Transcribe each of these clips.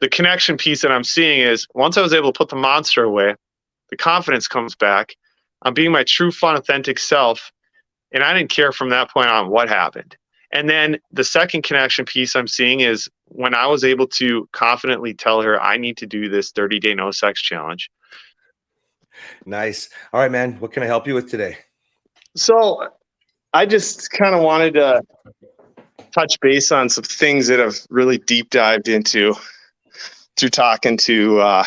the connection piece that I'm seeing is once I was able to put the monster away, the confidence comes back. I'm being my true, fun, authentic self. And I didn't care from that point on what happened. And then the second connection piece I'm seeing is when I was able to confidently tell her I need to do this 30-day no sex challenge. Nice. All right, man. What can I help you with today? So I just kind of wanted to touch base on some things that I've really deep dived into through talking to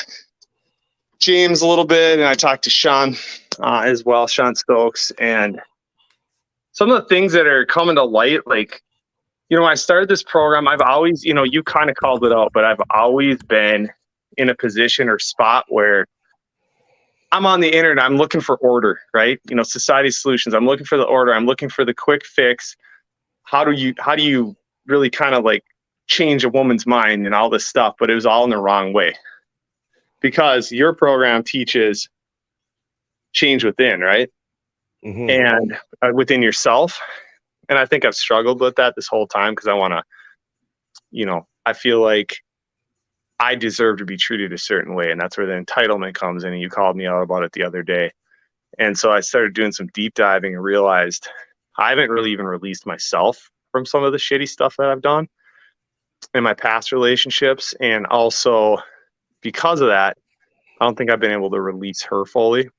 James a little bit. And I talked to Sean as well, Sean Stokes. And some of the things that are coming to light, like, when I started this program, I've always, you kind of called it out, but I've always been in a position or spot where I'm on the internet, I'm looking for order, right? Society solutions. I'm looking for the order. I'm looking for the quick fix. How do you really kind of like change a woman's mind and all this stuff? But it was all in the wrong way, because your program teaches change within, right? Mm-hmm. And within yourself. And I think I've struggled with that this whole time because I want to, I feel like I deserve to be treated a certain way. And that's where the entitlement comes in. And you called me out about it the other day. And so I started doing some deep diving and realized I haven't really even released myself from some of the shitty stuff that I've done in my past relationships. And also because of that, I don't think I've been able to release her fully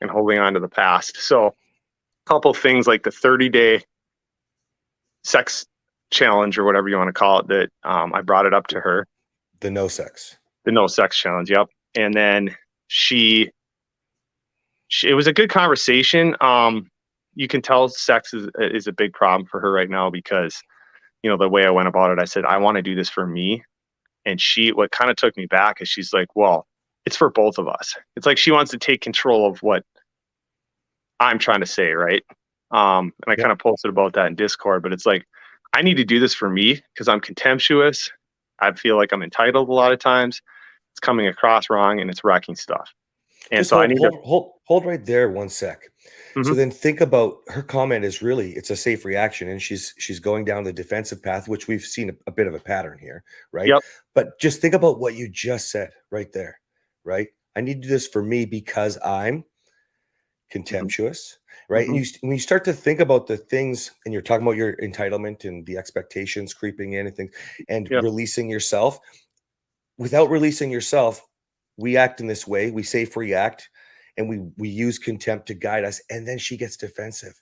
and holding on to the past. So a couple things like the 30-day sex challenge or whatever you want to call it, that I brought it up to her. The no sex challenge. Yep. And then she it was a good conversation. You can tell sex is a big problem for her right now because, the way I went about it, I said, I want to do this for me. And what kind of took me back is she's like, well, it's for both of us. It's like she wants to take control of what I'm trying to say, right? And I kind of posted about that in Discord, but it's like, I need to do this for me because I'm contemptuous. I feel like I'm entitled a lot of times. It's coming across wrong and it's wrecking stuff. And Just so I need to hold right there 1 sec. Mhm. So then think about her comment is really, it's a safe reaction. And she's going down the defensive path, which we've seen a bit of a pattern here. Right. Yep. But just think about what you just said right there. Right. I need to do this for me because I'm contemptuous. Right. And when you start to think about the things and you're talking about your entitlement and the expectations creeping in and things and releasing yourself, without releasing yourself, we act in this way. We safe react and we use contempt to guide us. And then she gets defensive.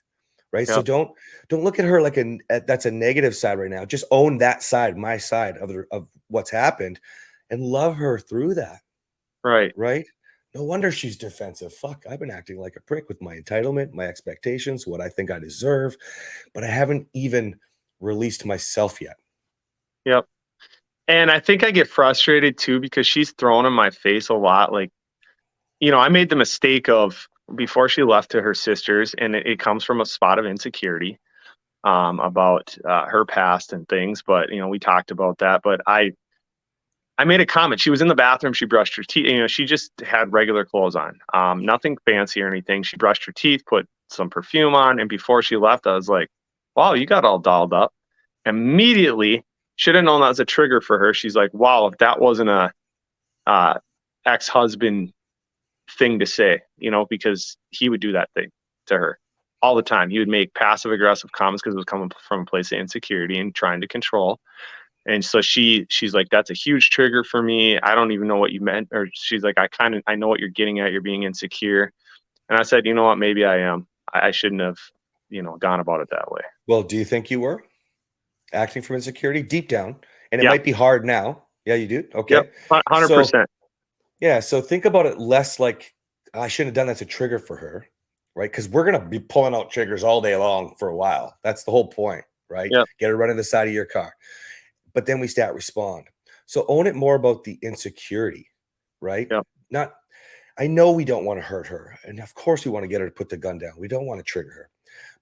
Right. So don't look at her like that's a negative side right now. Just own that side, my side of what's happened and love her through that. Right. Right. No wonder she's defensive. Fuck, I've been acting like a prick with my entitlement, my expectations, what I think I deserve, but I haven't even released myself yet. Yep. And I think I get frustrated too because she's thrown in my face a lot. Like, I made the mistake of before she left to her sisters, and it comes from a spot of insecurity about her past and things. But, we talked about that. But I made a comment. She was in the bathroom. She brushed her teeth. She just had regular clothes on. Nothing fancy or anything. She brushed her teeth, put some perfume on. And before she left, I was like, wow, you got all dolled up. Immediately, should have known that was a trigger for her. She's like, wow, if that wasn't a ex-husband thing to say, because he would do that thing to her all the time. He would make passive aggressive comments because it was coming from a place of insecurity and trying to control. And so she's like, that's a huge trigger for me. I don't even know what you meant. Or she's like, I know what you're getting at. You're being insecure. And I said, you know what? Maybe I am. I shouldn't have, gone about it that way. Well, do you think you were acting from insecurity deep down? And it might be hard now. Yeah, you do. Okay. Yep. 100%. So think about it less like I shouldn't have done that's a trigger for her, right? Because we're going to be pulling out triggers all day long for a while. That's the whole point, right? Yep. Get her running the side of your car. But then we start respond. So own it more about the insecurity, right? Yep. I know we don't want to hurt her. And of course we want to get her to put the gun down. We don't want to trigger her.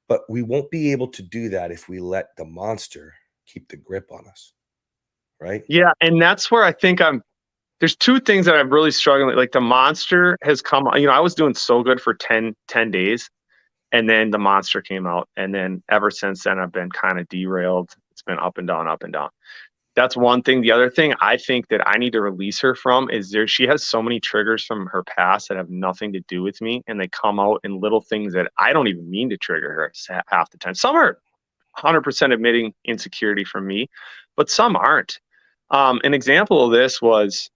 But we won't be able to do that if we let the monster keep the grip on us, right? Yeah, and that's where I think there's two things that I'm really struggling with. Like the monster has come, I was doing so good for 10 days, and then the monster came out. And then ever since then, I've been kind of derailed. It's been up and down, up and down. That's one thing. The other thing I think that I need to release her from is she has so many triggers from her past that have nothing to do with me, and they come out in little things that I don't even mean to trigger her half the time. Some are 100% admitting insecurity from me, but some aren't. An example of this was,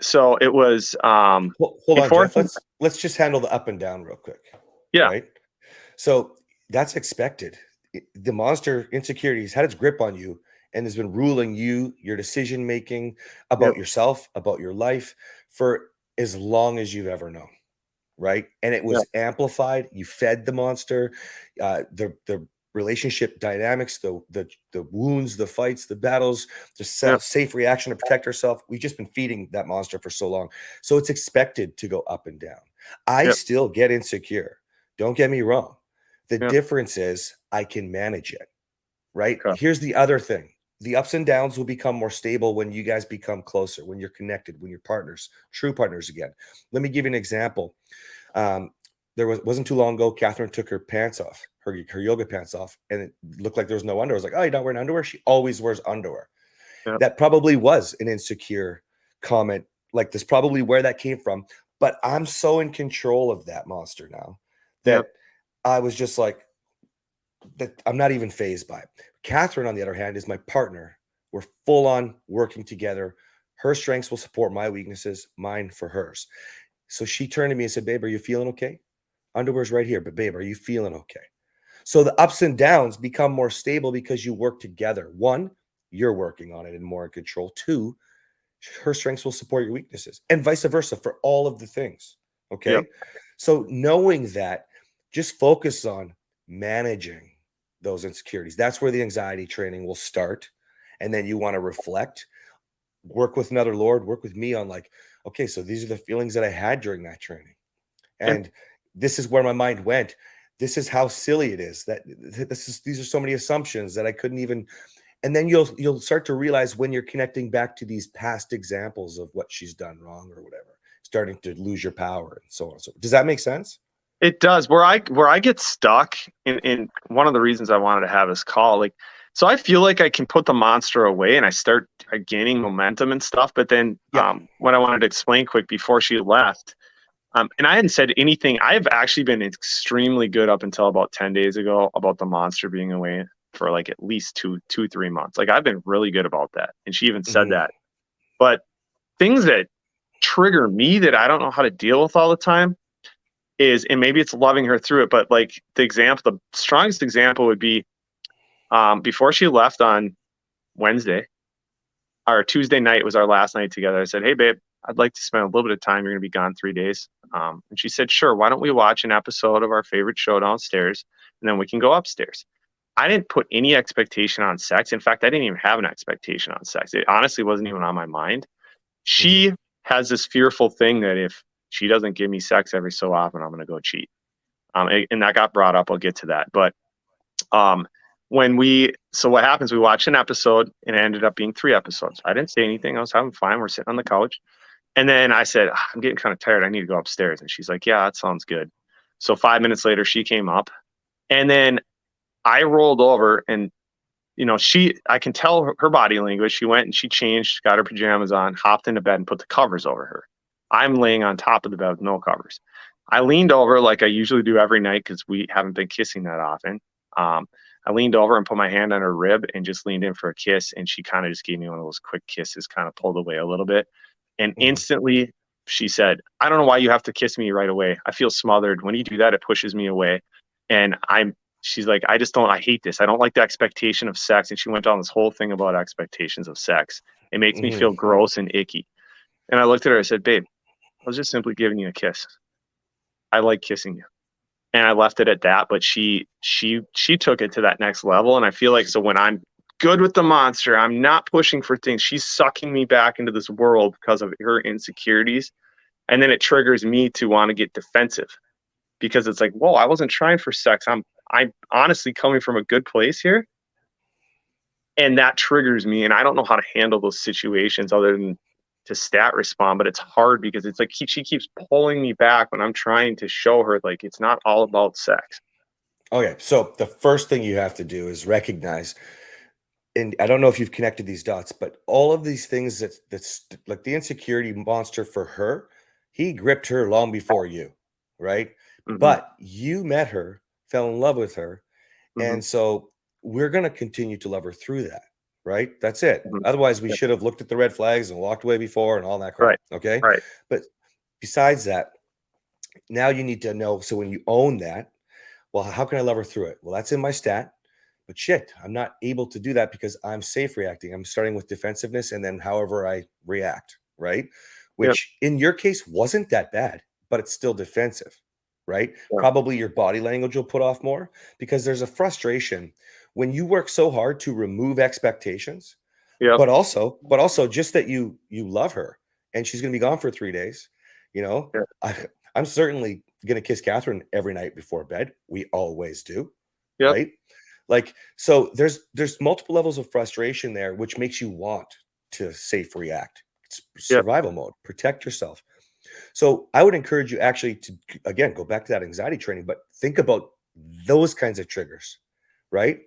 so it was Hold on, before. Jeff. Let's just handle the up and down real quick, Yeah, right? So that's expected. The monster insecurities had its grip on you and has been ruling you, your decision making yep, about yourself, about your life for as long as you've ever known, right? And it yep, was amplified. You fed the monster, the relationship dynamics, the wounds, the fights, the battles, the yep, safe reaction to protect ourselves. We've just been feeding that monster for so long, so it's expected to go up and down. I yep, still get insecure. Don't get me wrong. The yep. difference is I can manage it, right? Okay, Here's the other thing. The ups and downs will become more stable when you guys become closer, when you're connected, when you're partners, true partners again. Let me give you an example. Um, wasn't too long ago, Catherine took her pants off, her yoga pants off, and it looked like there was no underwear. I was like, oh, you're not wearing underwear? She always wears underwear. yep, That probably was an insecure comment. Like, this probably where that came from. But I'm so in control of that monster now yep, that I was just like, that I'm not even phased by it. Catherine, on the other hand, is my partner. We're full on working together. Her strengths will support my weaknesses, mine for hers. So she turned to me and said, babe, are you feeling okay? Underwear's right here, but babe, are you feeling okay? So the ups and downs become more stable because you work together. One, you're working on it and more in control. Two, her strengths will support your weaknesses and vice versa for all of the things. yep, Okay. So knowing that, just focus on managing those insecurities. That's where the anxiety training will start. And then you want to reflect, work with another Lord, work with me on like, okay, so these are the feelings that I had during that training. yep. And this is where my mind went. This is how silly it is that these are so many assumptions that I couldn't even. And then you'll start to realize when you're connecting back to these past examples of what she's done wrong or whatever, starting to lose your power and so on. So does that make sense? It does. Where I get stuck in one of the reasons I wanted to have this call, like, so I feel like I can put the monster away and I start gaining momentum and stuff. But then Yeah. what I wanted to explain quick before she left, and I hadn't said anything. I've actually been extremely good up until about 10 days ago about the monster being away for like at least 3 months. Like, I've been really good about that. And she even said Hmm. that. But things that trigger me that I don't know how to deal with all the time is, and maybe it's loving her through it, but like the strongest example would be before she left on Wednesday, our Tuesday night was our last night together. I said, hey, babe, I'd like to spend a little bit of time. You're going to be gone 3 days. And she said, sure. Why don't we watch an episode of our favorite show downstairs and then we can go upstairs? I didn't put any expectation on sex. In fact, I didn't even have an expectation on sex. It honestly wasn't even on my mind. Hmm. She has this fearful thing that if she doesn't give me sex every so often, I'm going to go cheat. And that got brought up. I'll get to that. But um, so what happens, we watched an episode and it ended up being 3 episodes. I didn't say anything. I was having fun. We're sitting on the couch. And then I said, I'm getting kind of tired. I need to go upstairs. And she's like, yeah, that sounds good. So 5 minutes later, she came up and then I rolled over and, I can tell her body language. She went and she changed, got her pajamas on, hopped into bed and put the covers over her. I'm laying on top of the bed with no covers. I leaned over like I usually do every night because we haven't been kissing that often. Um, I leaned over and put my hand on her rib and just leaned in for a kiss. And she kind of just gave me one of those quick kisses, kind of pulled away a little bit. And Hmm. instantly she said, I don't know why you have to kiss me right away. I feel smothered. When you do that, it pushes me away. And she's like, I hate this. I don't like the expectation of sex. And she went on this whole thing about expectations of sex. It makes me Hmm. feel gross and icky. And I looked at her, I said, babe, I was just simply giving you a kiss. I like kissing you. And I left it at that, but she took it to that next level. And I feel like, so when I'm good with the monster, I'm not pushing for things. She's sucking me back into this world because of her insecurities. And then it triggers me to want to get defensive because it's like, whoa, I wasn't trying for sex. I'm honestly coming from a good place here. And that triggers me. And I don't know how to handle those situations other than to stat respond, but it's hard because it's like she keeps pulling me back when I'm trying to show her like it's not all about sex. Okay. So the first thing you have to do is recognize and I don't know if you've connected these dots, but all of these things that's like the insecurity monster for her, he gripped her long before you, right? Hmm. But you met her, fell in love with her, Hmm. and so we're going to continue to love her through that, right? That's it. Hmm. Otherwise, we Yep. should have looked at the red flags and walked away before and all that crap, Right. okay? Right. But besides that, now you need to know, so when you own that, well, how can I love her through it? Well, that's in my stat. But shit, I'm not able to do that because I'm safe reacting. I'm starting with defensiveness and then however I react, right? Yep. Which in your case wasn't that bad, but it's still defensive, right? Yep. Probably your body language will put off more because there's a frustration when you work so hard to remove expectations, Yep. but also just that you love her and she's going to be gone for 3 days, you know. Yep. I I'm certainly going to kiss Catherine every night before bed. We always do, Yep. right? Like, so there's multiple levels of frustration there, which makes you want to safe react. It's Yep. survival mode, protect yourself. So I would encourage you actually to, again, go back to that anxiety training, but think about those kinds of triggers, right?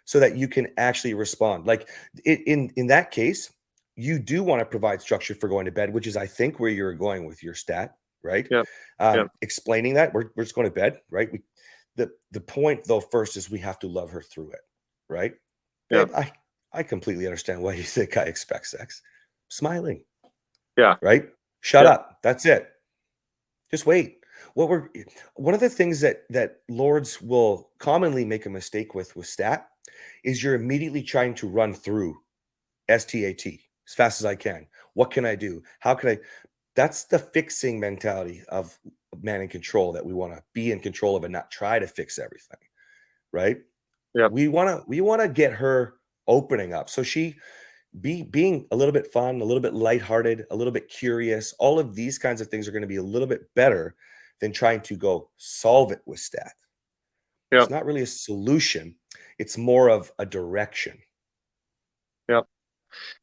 So that you can actually respond. Like in that case, you do want to provide structure for going to bed, which is I think where you're going with your stat, right? Yep. Yep. Explaining that we're just going to bed, right? The point though first is we have to love her through it, right? Yep. Babe, I completely understand why you think I expect sex. Smiling, Yeah. right? Shut Yep. up. That's it. Just wait. What we're One of the things that lords will commonly make a mistake with stat is you're immediately trying to run through STAT as fast as I can. What can I do? How can I? That's the fixing mentality of man in control, that we want to be in control of and not try to fix everything, right? Yep. We want to get her opening up. So she being a little bit fun, a little bit lighthearted, a little bit curious. All of these kinds of things are going to be a little bit better than trying to go solve it with stat. It's Yep. not really a solution. It's more of a direction. Yep.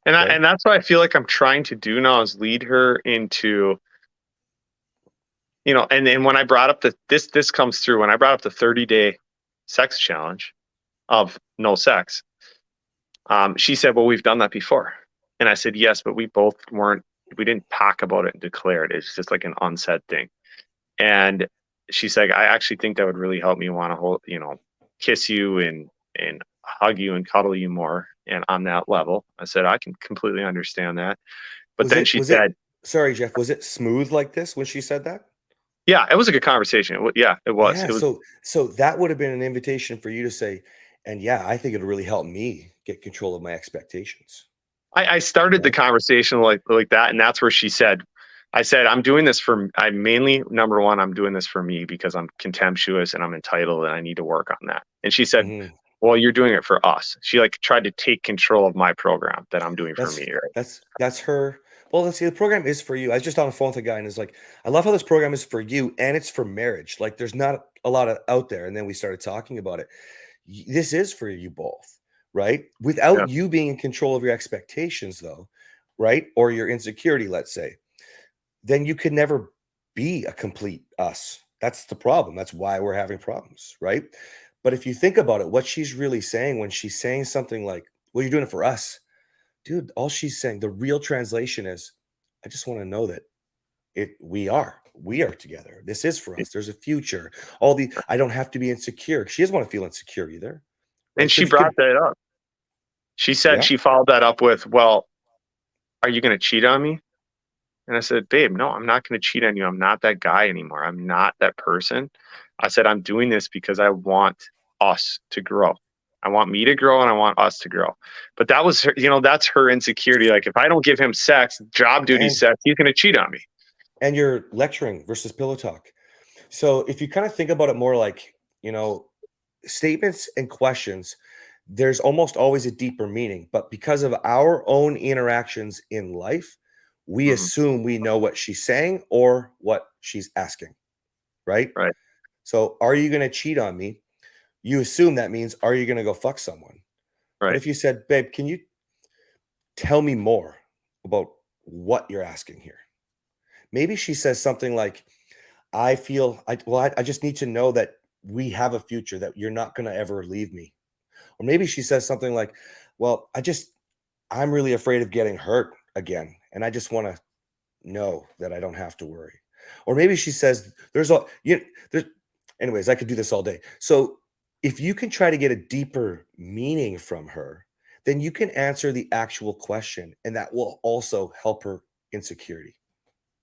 And Okay. that's what I feel like I'm trying to do now is lead her into, and then when I brought up this comes through when I brought up the 30-day sex challenge of no sex. She said, "Well, we've done that before," and I said, "Yes, but we didn't talk about it and declare it. It's just like an unsaid thing." And she's like, "I actually think that would really help me want to kiss you and hug you and cuddle you more." And on that level, I said, "I can completely understand that." But Was then it she was it said, sorry, Jeff, was it smooth like this when she said that? "Yeah, it was a good conversation. Yeah, it was. Yeah, It was." so that would have been an invitation for you to say, and yeah, I think it'll really help me get control of my expectations. I started the Right? conversation like that, and that's where she said, "I said I'm doing this for. I mainly number one, I'm doing this for me because I'm contemptuous and I'm entitled and I need to work on that." And she said, Mhm. "Well, you're doing it for us." She like tried to take control of my program that I'm doing for That's me, right? that's her. Well, let's see. The program is for you. I was just on the phone with a guy and is like, I love how this program is for you and it's for marriage. Like, there's not a lot of out there. And then we started talking about it. This is for you both, right? Yeah, Without you being in control of your expectations, though, right? Or your insecurity, let's say, then you could never be a complete us. That's the problem. That's why we're having problems, right? But if you think about it, what she's really saying when she's saying something like, well, you're doing it for us, dude, all she's saying, the real translation is, I just want to know that we are together. This is for us. There's a future. I don't have to be insecure. She doesn't want to feel insecure either. and Right. So she if you brought could, that up. She said yeah. she followed that up with, "Well, are you going to cheat on me?" And I said, "Babe, no, I'm not going to cheat on you. I'm not that guy anymore. I'm not that person." I said, "I'm doing this because I want us to grow. I want me to grow and I want us to grow." But that was her, that's her insecurity. Like, if I don't give him sex, job duty And sex, he's going to cheat on me. and you're lecturing versus pillow talk. So if you kind of think about it more like, you know, statements and questions, there's almost always a deeper meaning. But because of our own interactions in life, we Hmm. assume we know what she's saying or what she's asking, right? Right, So, are you going to cheat on me? You assume that means, are you going to go fuck someone? But right, if you said, babe, can you tell me more about what you're asking here? Maybe she says something like, I just need to know that we have a future, that you're not going to ever leave me. Or maybe she says something like, Well, I'm really afraid of getting hurt again. And I just want to know that I don't have to worry. Or maybe she says, there's, anyways, I could do this all day. So if you can try to get a deeper meaning from her, then you can answer the actual question. And that will also help her insecurity.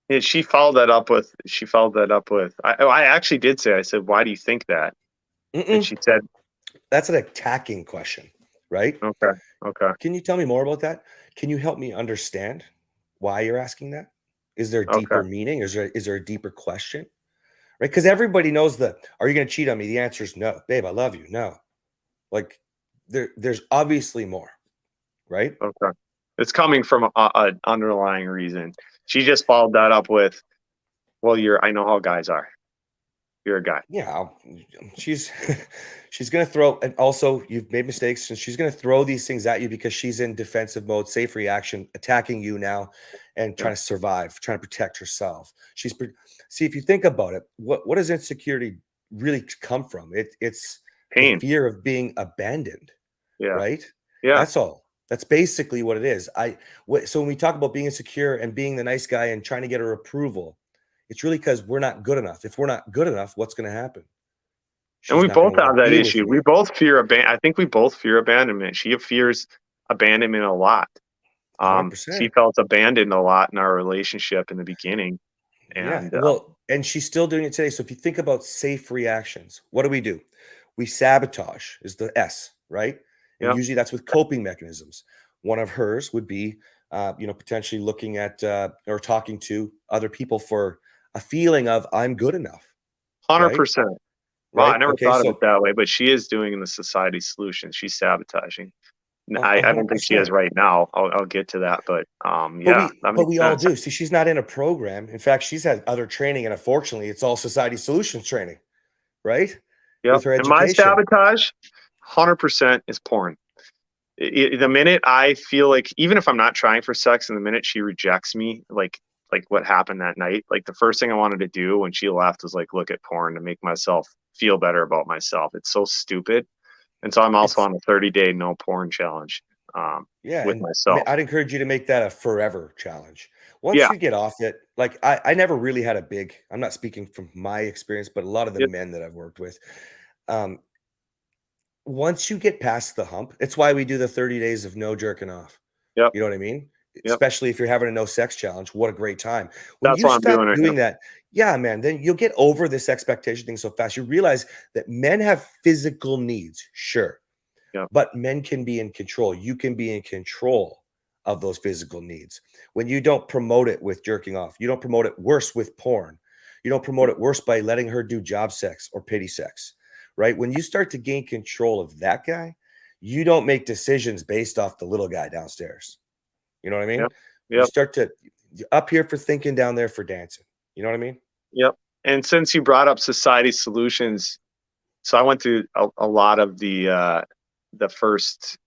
Yeah, she followed that up with I actually did say, I said, why do you think that? And Mm-mm. she said, That's an attacking question, right? okay, okay, Can you tell me more about that? Can you help me understand why you're asking that? Is there a okay. deeper meaning? Is there a deeper question? Right? Because everybody knows are you going to cheat on me? The answer is no. Babe, I love you. No. Like there's obviously more, right? Okay. It's coming from a underlying reason. She just followed that up with, well, I know how guys are. You're a guy. Yeah, she's she's gonna throw, and also you've made mistakes, and she's gonna throw these things at you because she's in defensive mode, safe reaction, attacking you now, and Yeah. trying to survive, trying to protect herself. See, if you think about it, what does insecurity really come from? It's the Pain. fear of being abandoned, Yeah. right? Yeah. That's all. That's basically what it is. So when we talk about being insecure and being the nice guy and trying to get her approval, it's really because we're not good enough. If we're not good enough, what's going to happen? And She's we not going both to want have to that be with issue. We me. both fear I think we both fear abandonment. She fears abandonment a lot. She 100%. felt abandoned a lot in our relationship in the beginning. Yeah. And Well, and she's still doing it today. So if you think about safe reactions, what do? We sabotage is the S, right? And yeah, usually that's with coping mechanisms. One of hers would be, potentially looking at or talking to other people for a feeling of I'm good enough, right? 100%. Wow, I Right. never Okay. thought of it So that way, but she is doing in the society solution. She's sabotaging. a I hundred don't think she is percent. right now. I'll get to that, but But yeah, we that but makes we all sense. do. See, she's not in a program. In fact, she's had other training, and unfortunately, it's all society solutions training, right? Yep. With her And my education. sabotage, 100% is porn. The minute I feel like, even if I'm not trying for sex, and the minute she rejects me, like what happened that night, like the first thing I wanted to do when she left was like look at porn to make myself feel better about myself. It's so stupid. And so I'm also It's on a 30-day no porn challenge Yeah, with and myself. I'd encourage you to make that a forever challenge. Once Yeah. you get off it, like I never really had a big. I'm not speaking from my experience, but a lot of the Yep. men that I've worked with, um, once you get past the hump, it's why we do the 30 days of no jerking off. Yep. You know what I mean? Yep. Especially if you're having a no sex challenge, what a great time. When That's you why I'm stop doing it. doing Yep. that, yeah, man, then you'll get over this expectation thing so fast. You realize that men have physical needs, sure, Yep. but men can be in control. You can be in control of those physical needs. When you don't promote it with jerking off, you don't promote it worse with porn. You don't promote it worse by letting her do job sex or pity sex, right? When you start to gain control of that guy, you don't make decisions based off the little guy downstairs. You know what I mean? Yep. You Yep. start to up here for thinking, down there for dancing. You know what I mean? Yep. And since you brought up society solutions, so I went through a lot of the first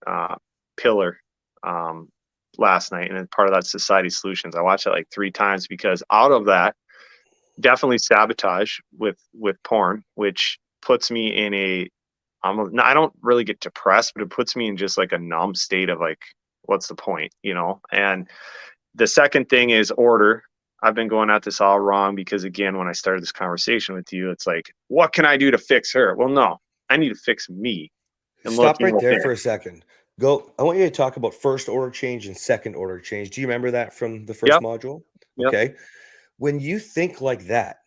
pillar um, last night, and then part of that society solutions. I watched it like 3 times because out of that, definitely sabotage with porn, which puts me in I don't really get depressed, but it puts me in just like a numb state of like, what's the point, you know? And the second thing is order. I've been going at this all wrong because again, when I started this conversation with you, it's like, what can I do to fix her? Well, no, I need to fix me. And Stop looking right there okay. for a second. I want you to talk about first order change and second order change. Do you remember that from the first Yep. module? Yep. Okay. When you think like that,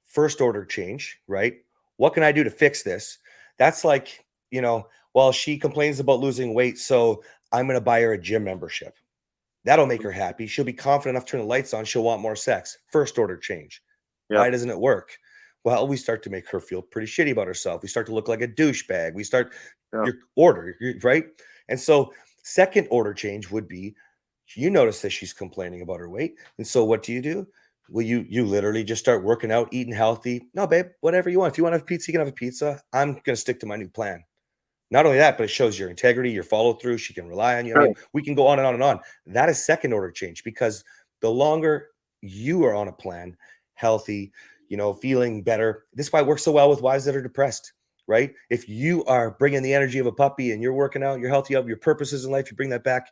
first order change, right? What can I do to fix this? That's like, well, she complains about losing weight, so I'm going to buy her a gym membership. That'll make her happy. She'll be confident enough to turn the lights on. She'll want more sex. First order change. Yep. Why doesn't it work? Well, we start to make her feel pretty shitty about herself. We start to look like a douchebag. We start Yep. right? And so, second order change would be you notice that she's complaining about her weight. And so, what do? Well, you literally just start working out, eating healthy. No, babe, whatever you want. If you want to have pizza, you can have a pizza. I'm going to stick to my new plan. Not only that, but it shows your integrity, your follow through. She can rely on you. I Sure. mean, we can go on and on and on. That is second order change because the longer you are on a plan, healthy, feeling better. This is why it works so well with wives that are depressed. right? If you are bringing the energy of a puppy and you're working out, you're healthy, up your purposes in life, you bring that back,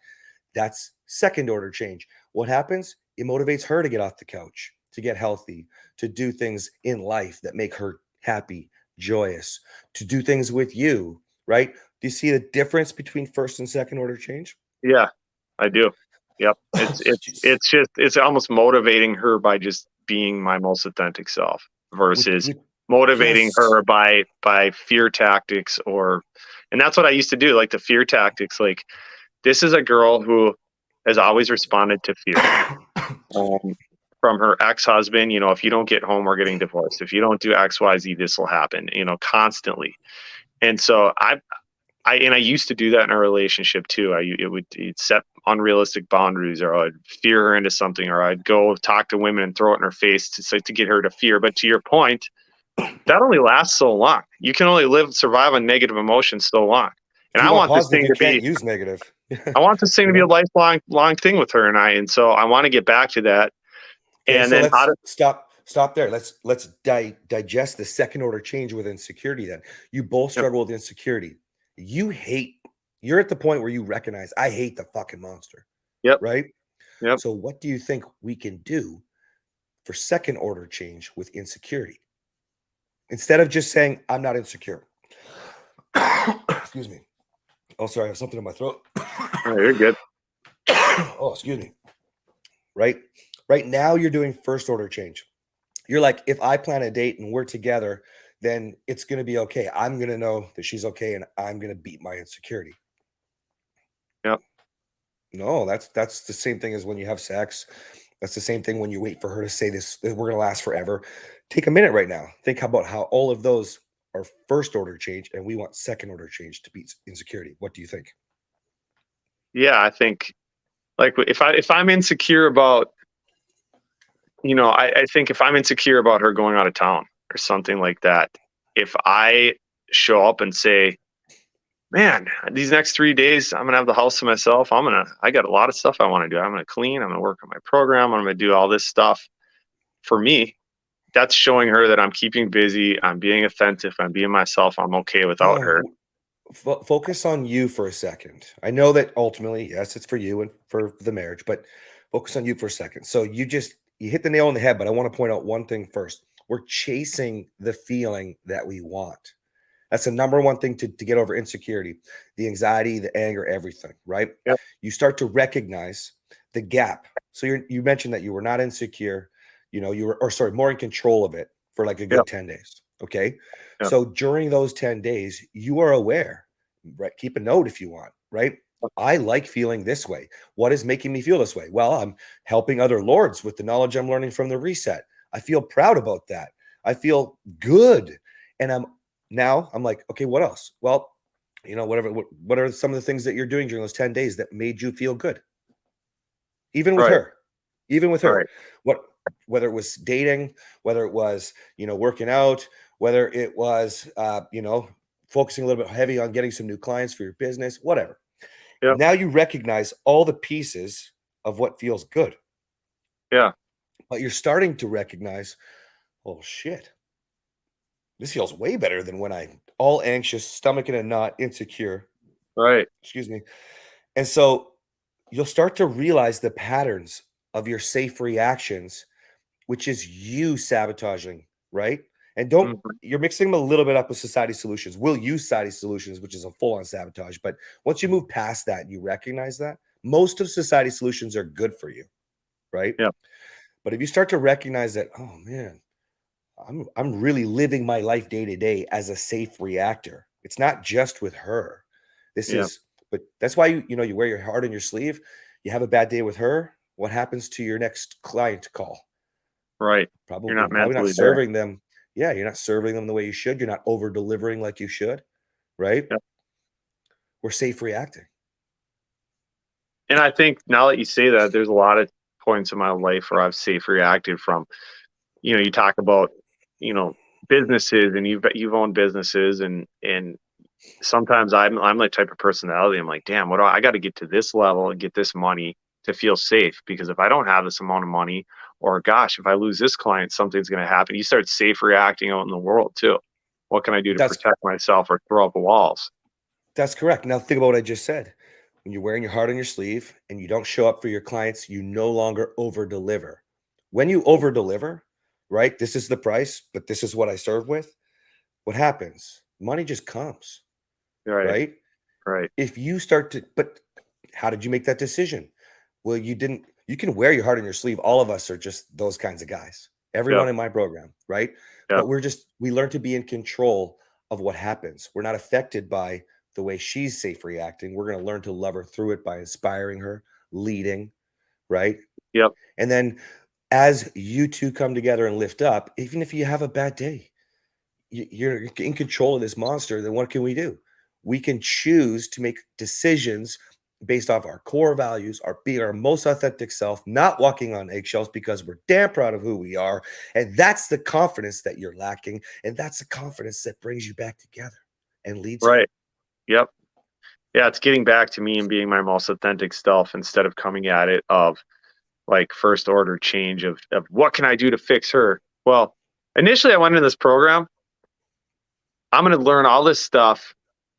that's second order change. What happens? It motivates her to get off the couch, to get healthy, to do things in life that make her happy, joyous, to do things with you, right? Do you see the difference between first and second order change? Yeah, I do. Yep. It's almost motivating her by just being my most authentic self versus With motivating yes. her by fear tactics and that's what I used to do, like the fear tactics. Like, this is a girl who has always responded to fear. Excuse me. Um, from her ex-husband, if you don't get home, we're getting divorced. If you don't do XYZ, this will happen, constantly. And so I used to do that in a relationship too. It'd set unrealistic boundaries, or I'd fear her into something, or I'd go talk to women and throw it in her face to get her to fear. But to your point, that only lasts so long. You can only survive on negative emotions so long. And If you I want want this positive, thing you to can't be, use negative. I want this thing to You be a know? lifelong long thing with her and I. And so I want to get back to that. Okay, And so then let's stop there. Let's digest the second order change with insecurity then. You both yep, struggle with insecurity. You hate, you're at the point where you recognize, I hate the fucking monster, yep, right? yep. So what do you think we can do for second order change with insecurity? Instead of just saying, I'm not insecure. Excuse me. Oh, sorry, I have something in my throat. Oh, you're good. Oh, excuse me. Right? Right now, you're doing first order change. You're like, if I plan a date and we're together, then it's going to be okay. I'm going to know that she's okay and I'm going to beat my insecurity. Yep, No, that's the same thing as when you have sex. That's the same thing when you wait for her to say this, that we're going to last forever. Take a minute right now. Think about how all of those are first order change and we want second order change to beat insecurity. What do you think? yeah. I think, like, if I'm insecure about, I think if I'm insecure about her going out of town or something like that, if I show up and say, man, these next 3 days, I'm gonna have the house to myself. I got a lot of stuff I want to do. I'm gonna clean. I'm gonna work on my program. I'm gonna do all this stuff. For me, that's showing her that I'm keeping busy. I'm being authentic. I'm being myself. I'm okay without her. No, focus on you for a second. I know that ultimately, yes, it's for you and for the marriage, but focus on you for a second. So you hit the nail on the head, but I want to point out one thing first. We're chasing the feeling that we want. That's the number one thing to get over insecurity, the anxiety, the anger, everything, right? Yep. You start to recognize the gap. So you mentioned that you were not insecure, you were, or sorry, more in control of it for like a Yep. good 10 days. Okay. Yep. So during those 10 days, you are aware, right? Keep a note if you want, right? I like feeling this way. What is making me feel this way? Well, I'm helping other lords with the knowledge I'm learning from the reset. I feel proud about that. I feel good. And I'm like, okay, what else? Well, whatever. What are some of the things that you're doing during those 10 days that made you feel good? Even with Right. her, even with her, Right. what, whether it was dating, whether it was, working out, whether it was, focusing a little bit heavy on getting some new clients for your business, whatever. Yep. Now you recognize all the pieces of what feels good, Yeah. but you're starting to recognize, oh shit, this feels way better than when I all anxious, stomach in a knot, insecure. Right. Excuse me. And so you'll start to realize the patterns of your safe reactions, which is you sabotaging, right? And don't, Mhm. you're mixing them a little bit up with society solutions. We'll use society solutions, which is a full on sabotage. But once you move past that and you recognize that, most of society solutions are good for you, right? Yep. But if you start to recognize that, oh man, I'm really living my life day to day as a safe reactor. It's not just with her. This Yep. is, but that's why you wear your heart on your sleeve. You have a bad day with her. What happens to your next client call? Right. You're Probably, not probably not mentally there. serving them. Yeah, you're not serving them the way you should. You're not over delivering like you should, right? Yep. We're safe reacting. And I think now that you say that, there's a lot of points in my life where I've safe reacted from. You talk about, you know, businesses, and you've owned businesses, and sometimes I'm the type of personality. I'm like, damn, what do I got to get to this level and get this money to feel safe? Because if I don't have this amount of money, or gosh, if I lose this client, something's going to happen. You start safe reacting out in the world too. What can I do to That's protect myself or throw up walls? that's correct. Now think about what I just said. When you're wearing your heart on your sleeve and you don't show up for your clients, you no longer over deliver. When you over deliver, right? This is the price, but this is what I serve with. What happens? Money just comes, Right, right? right. If you start to, but how did you make that decision? Well, you didn't, you can wear your heart on your sleeve. All of us are just those kinds of guys. Yep, Everyone in my program, right? yep, But we learn to be in control of what happens. We're not affected by the way she's safe reacting. We're going to learn to love her through it by inspiring her, leading, right? yep. And then as you two come together and lift up, even if you have a bad day, you're in control of this monster, then what can we do? We can choose to make decisions based off our core values, our being our most authentic self, not walking on eggshells because we're damn proud of who we are. And that's the confidence that you're lacking. And that's the confidence that brings you back together and leads you. Right. Yep. Yeah, it's getting back to me and being my most authentic self instead of coming at it of like first order change of what can I do to fix her? Well, initially I went into this program, I'm going to learn all this stuff,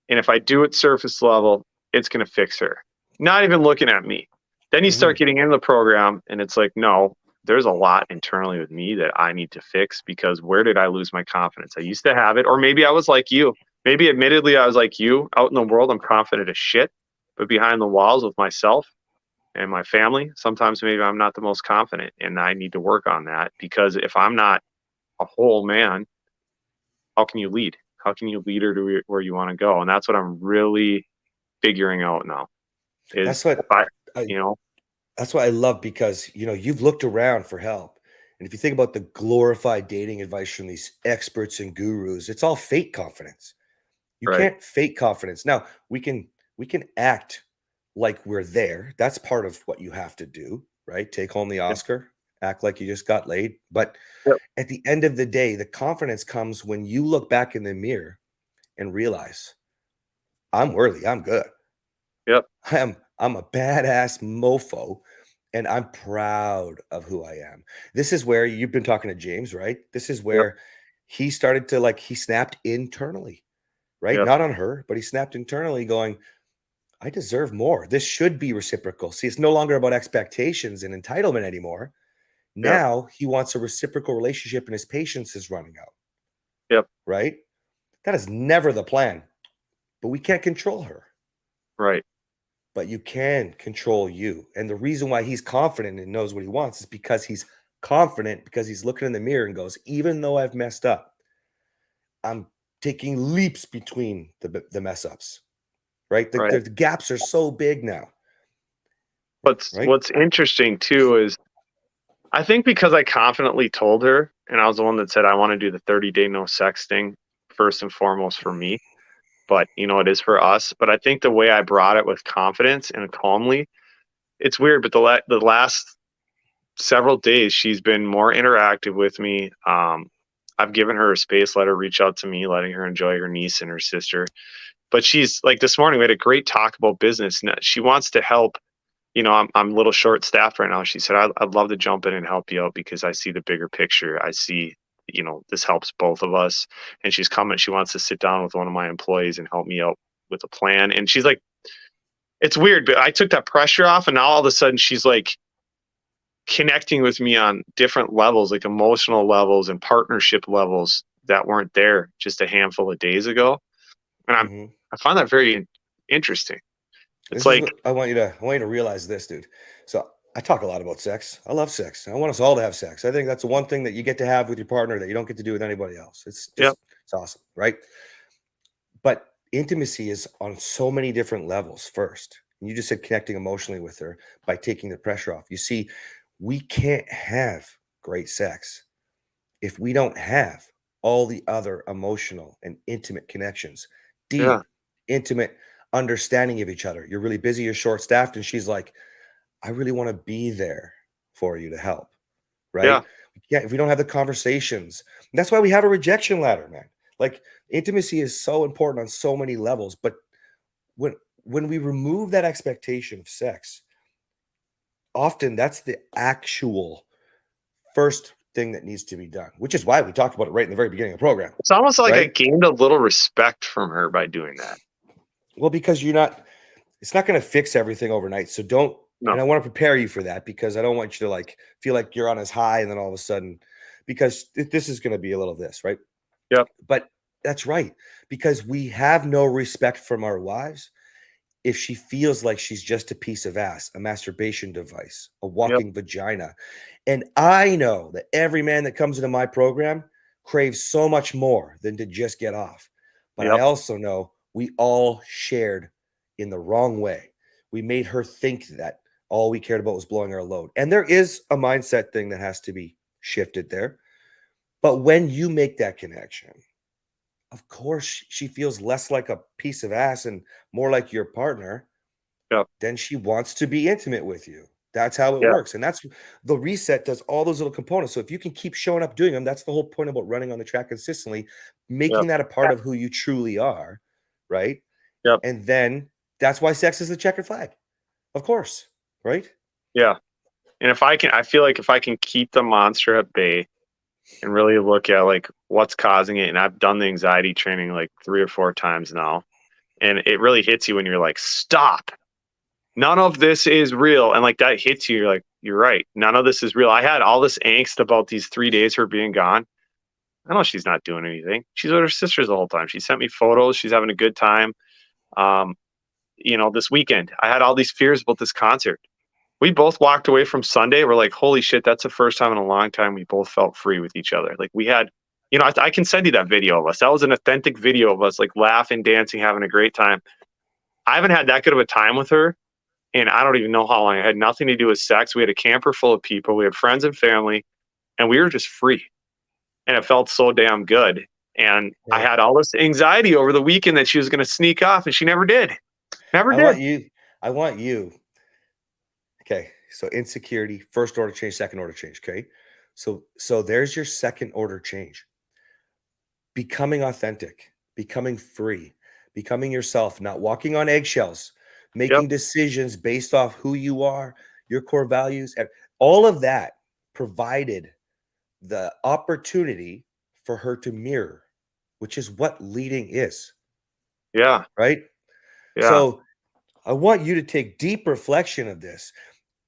and if I do it surface level, it's going to fix her. Not even looking at me. Then you Mhm. start getting into the program, and it's like, no, there's a lot internally with me that I need to fix because where did I lose my confidence? I used to have it, or maybe I was like you. Maybe admittedly, I was like you out in the world. I'm confident as shit, but behind the walls with myself and my family, sometimes maybe I'm not the most confident, and I need to work on that because if I'm not a whole man, how can you lead? How can you lead her to where you want to go? And that's what I'm really figuring out now That's is if what I, I you know, that's what I love because you've looked around for help. And if you think about the glorified dating advice from these experts and gurus, it's all fake confidence. You right. can't fake confidence. Now, we can act like we're there. That's part of what you have to do, right? Take home the Yep. Oscar, act like you just got laid. But Yep. at the end of the day, the confidence comes when you look back in the mirror and realize, I'm worthy, I'm good. Yep. I'm a badass mofo and I'm proud of who I am. This is where you've been talking to James, right? This is Yep. where he started to he snapped internally, right? Yep. Not on her, but he snapped internally going, I deserve more. This should be reciprocal. See, it's no longer about expectations and entitlement anymore. Yep. Now he wants a reciprocal relationship and his patience is running out, Yep. right? That is never the plan, but we can't control her, Right. but you can control you. And the reason why he's confident and knows what he wants is because he's confident, because he's looking in the mirror and goes, even though I've messed up, I'm taking leaps between the mess ups, right? Right. The gaps are so big now, right? What's interesting too is I think because I confidently told her, and I was the one that said I want to do the 30-day no sex thing first and foremost for me, but it is for us. But I think the way I brought it with confidence and calmly, it's weird, but the last several days she's been more interactive with me. I've given her a space, let her reach out to me, letting her enjoy her niece and her sister. But she's like this morning we had a great talk about business. And she wants to help. I'm a little short staffed right now. She said I'd love to jump in and help you out because I see the bigger picture. I see this helps both of us. And she's coming. She wants to sit down with one of my employees and help me out with a plan. And she's like, it's weird, but I took that pressure off, and now all of a sudden she's like connecting with me on different levels, like emotional levels and partnership levels that weren't there just a handful of days ago. And Mhm. I find that very interesting. It's This is like, what I want you to realize this, dude. So I talk a lot about sex. I love sex. I want us all to have sex. I think that's the one thing that you get to have with your partner that you don't get to do with anybody else. yep, It's awesome, right? But intimacy is on so many different levels first. And you just said connecting emotionally with her by taking the pressure off. You see, we can't have great sex if we don't have all the other emotional and intimate connections, yeah, deep, intimate understanding of each other. You're really busy, you're short staffed, and she's like, I really want to be there for you to help, yeah, right? Yeah, if we don't have the conversations, that's why we have a rejection ladder, man. Like intimacy is so important on so many levels, but when when we remove that expectation of sex, often that's the actual first thing that needs to be done, which is why we talked about it right in the very beginning of the program. It's almost like I Right? gained a little respect from her by doing that. Well, because it's not going to fix everything overnight. So don't, No. and I want to prepare you for that, because I don't want you to like feel like you're on as high and then all of a sudden, because this is going to be a little of this, right? Yep. But that's right, because we have no respect from our wives if she feels like she's just a piece of ass, a masturbation device, a Yep. walking vagina. And I know that every man that comes into my program craves so much more than to just get off. But I Yep. also know we all shared in the wrong way. We made her think that all we cared about was blowing our load. And there is a mindset thing that has to be shifted there. But when you make that connection, of course, she feels less like a piece of ass and more like your partner. Yep. Then she wants to be intimate with you. That's how it Yeah. works. And that's the reset does all those little components. So if you can keep showing up doing them, that's the whole point about running on the track consistently, Yep. making that a part of who you truly are. Right. Yep. And then that's why sex is the checkered flag. Of course. Right. Yeah. And I feel like if I can keep the monster at bay and really look at like what's causing it, and I've done the anxiety training like 3 or 4 times now, and it really hits you when you're like, stop. None of this is real. And like that hits you, you're like, you're right. None of this is real. I had all this angst about these 3 days her being gone. I know she's not doing anything. She's with her sisters the whole time. She sent me photos. She's having a good time. Um, this weekend, I had all these fears about this concert. We both walked away from Sunday. We're like, holy shit, that's the first time in a long time we both felt free with each other. Like we had, I can send you that video of us. That was an authentic video of us like laughing, dancing, having a great time. I haven't had that good of a time with her. And I don't even know how long. It had nothing to do with sex. We had a camper full of people. We had friends and family, and we were just free. And it felt so damn good. And I Hey, had all this anxiety over the weekend that she was going to sneak off, and she never did. Never I did. want you, I want you. Okay. So insecurity, first order change, second order change. Okay. So there's your second order change. Becoming authentic, becoming free, becoming yourself, not walking on eggshells, Yep. making decisions based off who you are, your core values, and all of that provided the opportunity for her to mirror, which is what leading is, Yeah. right? Yeah. So I want you to take deep reflection of this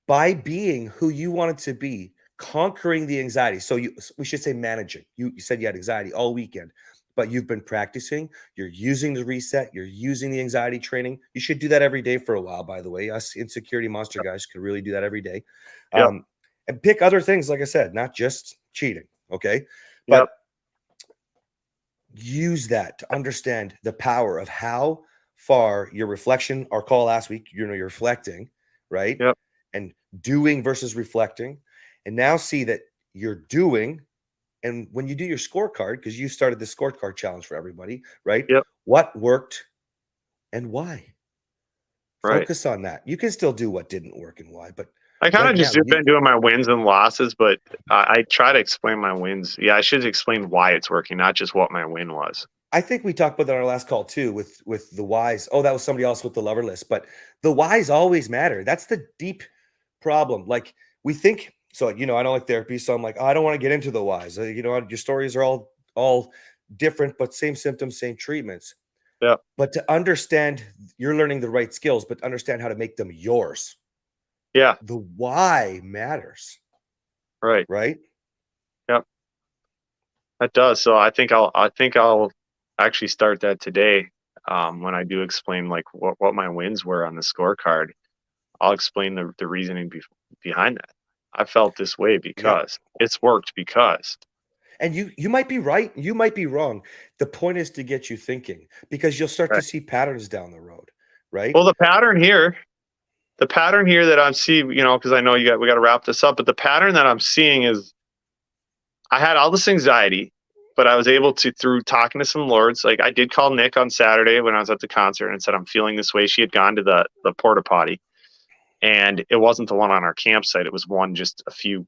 by being who you wanted to be, conquering the anxiety. So we should say managing. You said you had anxiety all weekend, but you've been practicing. You're using the reset. You're using the anxiety training. You should do that every day for a while. By the way, us insecurity monster guys could really do that every day, Yep. and pick other things. Like I said, not just cheating. Okay, Yep. but use that to understand the power of how far your reflection, our call last week, you're reflecting, right? Yep. And doing versus reflecting. And now see that you're doing. And when you do your scorecard, because you started the scorecard challenge for everybody, right? Yep. What worked and why? Right. Focus on that. You can still do what didn't work and why, but I kind right of now, just been doing my wins and losses, but I try to explain my wins. Yeah, I should explain why it's working, not just what my win was. I think we talked about that on our last call too, with the whys. Oh, that was somebody else with the lover list, but the whys always matter. That's the deep problem. Like we think so, I don't like therapy, so I'm like, oh, I don't want to get into the whys. Your stories are all different, but same symptoms, same treatments. Yeah. But to understand, you're learning the right skills, but to understand how to make them yours. Yeah. The why matters, Right. right? Yep. That does. So I think I'll actually start that today. When I do explain like what my wins were on the scorecard, I'll explain the reasoning behind that. I felt this way Yep. because it's worked because. And you might be right, you might be wrong. The point is to get you thinking, because you'll start to Right. see patterns down the road, right? Well, the pattern here that I'm seeing, because I know we got to wrap this up, but the pattern that I'm seeing is I had all this anxiety, but I was able to, through talking to some lords, like I did call Nick on Saturday when I was at the concert and said, I'm feeling this way. She had gone to the porta potty, and it wasn't the one on our campsite. It was one just a few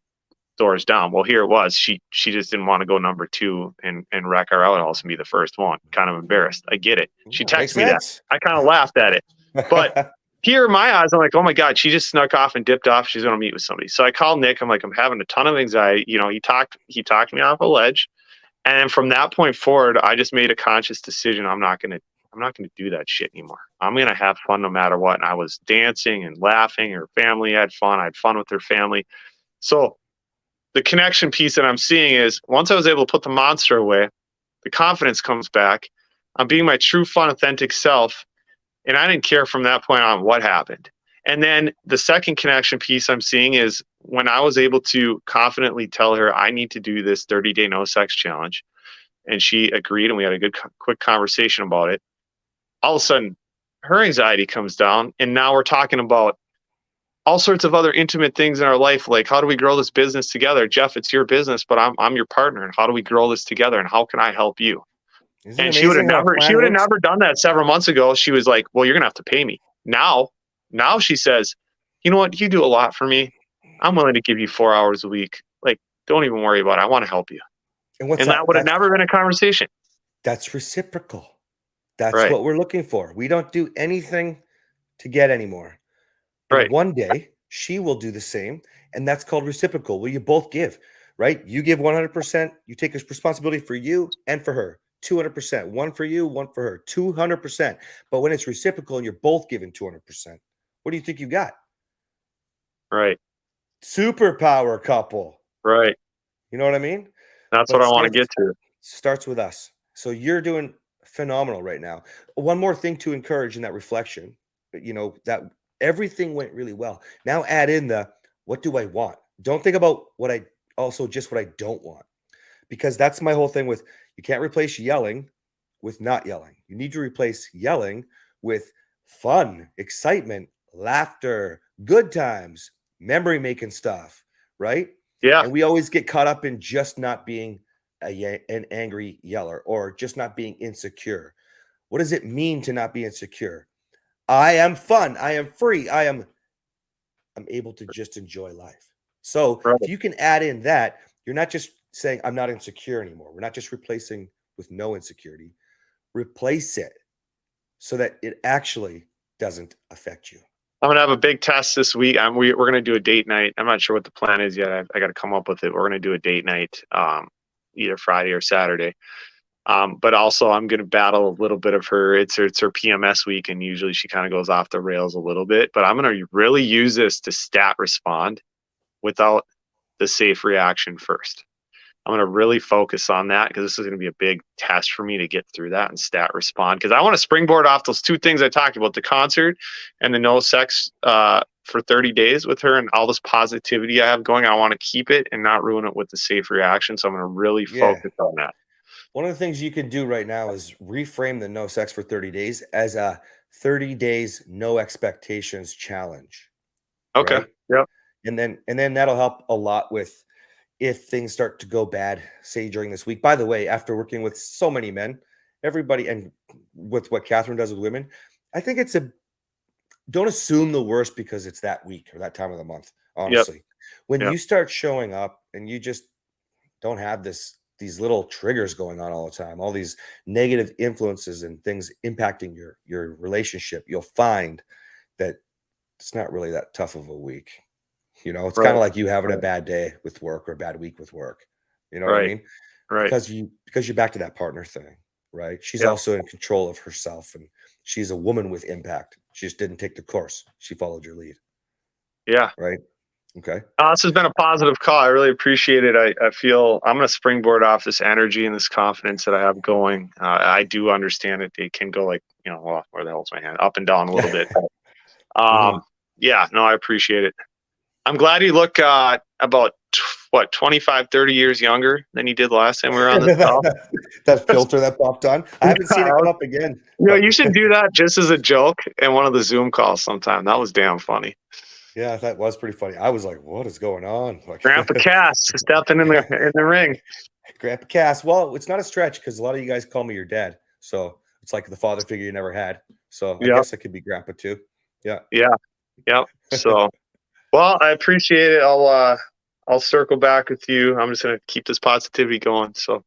doors down. Well, here it was. She just didn't want to go number two and wreck our outhouse and be the first one. Kind of embarrassed. I get it. She Yeah, makes texted me that. sense. I kind of laughed at it. But here in my eyes, I'm like, oh my God, she just snuck off and dipped off. She's going to meet with somebody. So I called Nick. I'm like, I'm having a ton of anxiety. You know, he talked me off a ledge. And then from that point forward, I just made a conscious decision. I'm not gonna do that shit anymore. I'm gonna have fun no matter what. And I was dancing and laughing. Her family had fun. I had fun with her family. So the connection piece that I'm seeing is once I was able to put the monster away, the confidence comes back. I'm being my true, fun, authentic self. And I didn't care from that point on what happened. And then the second connection piece I'm seeing is when I was able to confidently tell her I need to do this 30-day no sex challenge, and she agreed, and we had a good, quick conversation about it. All of a sudden, her anxiety comes down, and now we're talking about all sorts of other intimate things in our life, like how do we grow this business together? Jeff, it's your business, but I'm your partner, and how do we grow this together? And how can I help you? Isn't it And she would have amazing how a never, she plan would have works? never done that several months ago. She was like, well, you're gonna have to pay me. Now she says, you know what? You do a lot for me. I'm willing to give you 4 hours a week. Like, don't even worry about it. I want to help you. And what's And that that? would have never been a conversation. That's reciprocal. That's Right. what we're looking for. We don't do anything to get anymore. And Right. one day she will do the same. And that's called reciprocal, where you both give, right? You give 100%, you take responsibility for you and for her. 200%, one for you, one for her, 200%. But when it's reciprocal and you're both giving 200%, what do you think you got? Right. Superpower couple. Right. You know what I mean? That's But what it I want to get to. starts with us. So you're doing phenomenal right now. One more thing to encourage in that reflection, that everything went really well. Now add in the what do I want? Don't think about just what I don't want. Because that's my whole thing with you can't replace yelling with not yelling. You need to replace yelling with fun, excitement, laughter, good times, memory making stuff, right? Yeah. And we always get caught up in just not being an angry yeller or just not being insecure. What does it mean to not be insecure? I am fun. I am free. I'm able to just enjoy life. So if Right. you can add in that, you're not just saying I'm not insecure anymore. We're not just replacing with no insecurity. Replace it so that it actually doesn't affect you. I'm gonna have a big test this week. We're gonna do a date night. I'm not sure what the plan is yet. I got to come up with it. We're gonna do a date night, either Friday or Saturday. But also I'm gonna battle a little bit of her. It's her PMS week, and usually she kind of goes off the rails a little bit. But I'm gonna really use this to stat respond without the safe reaction first. I'm going to really focus on that because this is going to be a big test for me to get through that and stat respond. Because I want to springboard off those two things I talked about, the concert and the no sex for 30 days with her, and all this positivity I have going. I want to keep it and not ruin it with the safe reaction. So I'm going to really Yeah. focus on that. One of the things you can do right now is reframe the no sex for 30 days as a 30 days no expectations challenge, Okay. right? Yep. And then that'll help a lot with if things start to go bad, say during this week. By the way, after working with so many men, everybody, and with what Catherine does with women, I think don't assume the worst because it's that week or that time of the month. Yep. Honestly, when Yep. you start showing up and you just don't have these little triggers going on all the time, all these negative influences and things impacting your relationship, you'll find that it's not really that tough of a week. It's kind Right. of like you having a Right. bad day with work or a bad week with work. You know what I Right. mean? Right. Because you're back to that partner thing, right? She's Yep. also in control of herself, and she's a woman with impact. She just didn't take the course. She followed your lead, Yeah. right? Okay. This has been a positive call. I really appreciate it. I feel I'm going to springboard off this energy and this confidence that I have going. I do understand it. It can go like, well, where the hell's my hand? Up and down a little bit. Mhm. Yeah, no, I appreciate it. I'm glad you look about, 25, 30 years younger than you did last time we were on this that, call. that that filter that popped on. I haven't seen it come up again, but You should do that just as a joke in one of the Zoom calls sometime. That was damn funny. yeah, that was pretty funny. I was like, "What is going on?" Like, Grandpa Cass stepping in the ring. Grandpa Cass. Well, it's not a stretch because a lot of you guys call me your dad, so it's like the father figure you never had. So I Yep. guess I could be Grandpa too. Yeah. Yeah. Yep. So, well, I appreciate it. I'll circle back with you. I'm just gonna keep this positivity going. So